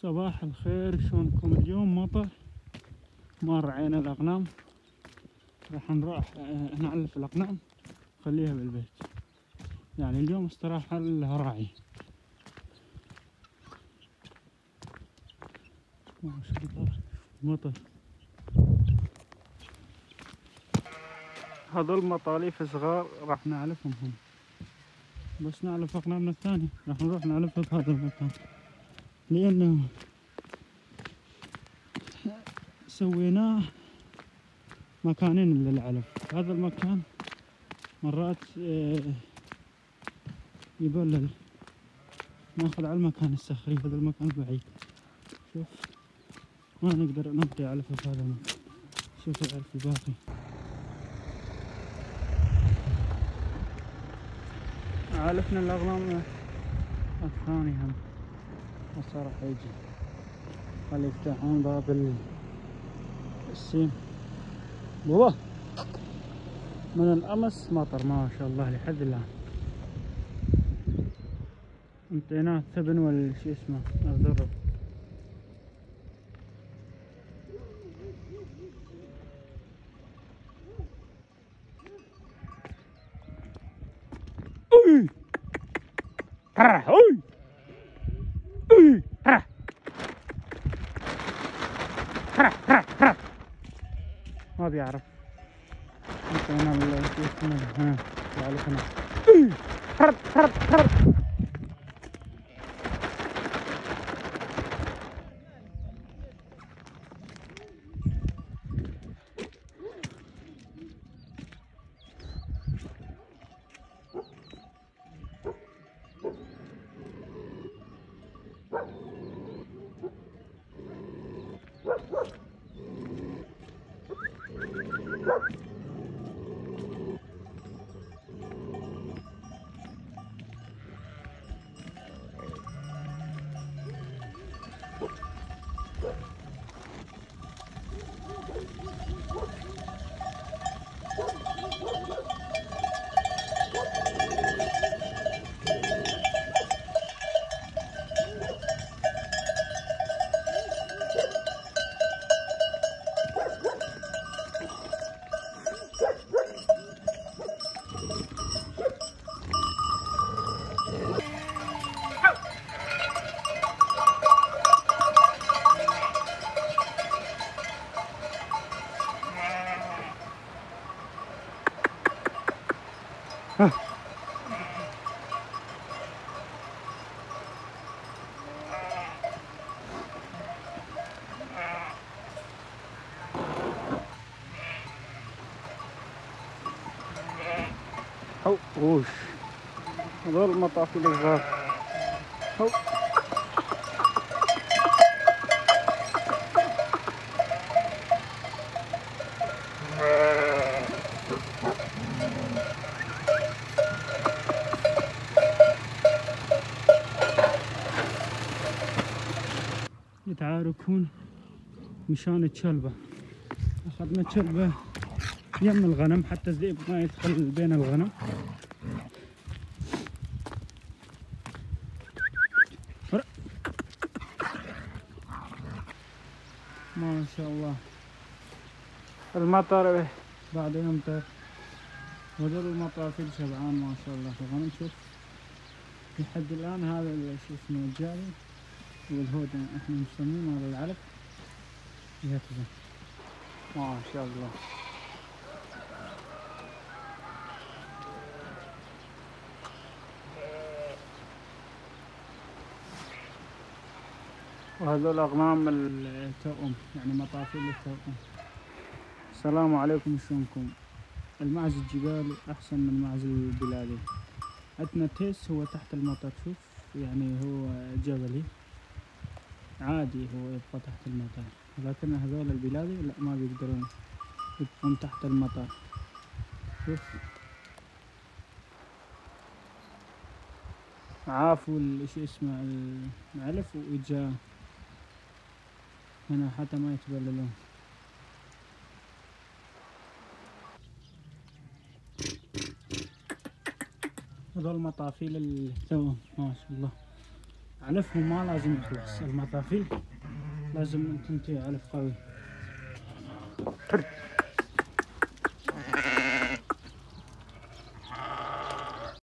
صباح الخير، شلونكم؟ اليوم مطر، ما رعينا الأغنام، راح نروح نعلف الأغنام نخليها بالبيت. يعني اليوم استراحة للراعي. ما شاء الله مطر. هذول مطاليف صغار راح نعلفهم هم، بس نعلف أغنامنا الثانية راح نروح نعلفها بهذا المكان، لأنه سويناه مكانين للعلف. هذا المكان مرات يبلل، ناخذ على المكان الصخري، هذا المكان بعيد. شوف ما نقدر نبدي علفه في هذا المكان. شوف العلف الباقي. علفنا الأغنام الثاني هم، هسه راح يجي. خلي يفتحون باب السيم. بابا من الأمس مطر ما شاء الله لحد الآن. انطيناه ثبن ولا شي اسمه الذرة. ما بيعرف. انطينا شي اسمه يعرفنا. وش هذول المطافيل الصغار. يتعاركون مشان الشلبة. أخذنا الشلبة يم الغنم حتى الذئب ما يدخل بين الغنم. ما شاء الله المطر بعد يمطر. وهذول المطافيل شبعان ما شاء الله في الغنم. شوف لحد الآن هذا شو اسمه الجاري والهود احنا مسمينه هذا العلف يهتزم ما شاء الله. وهذول أغنام التوأم، يعني مطافيل التوأم. السلام عليكم، شلونكم؟ المعز الجبالي أحسن من المعز البلادي. عندنا تيس هو تحت المطر، شوف يعني هو جبلي عادي، هو يبقى تحت المطر، لكن هذول البلادي لا ما بيقدرون يبقون تحت المطر. شوف عافوا شو اسمه العلف وإجا هنا حتى ما يتبللون. هذول مطافيل التوأم ما شاء الله. علفهم ما لازم يخلص، المطافيل لازم تنتهي علف قوي.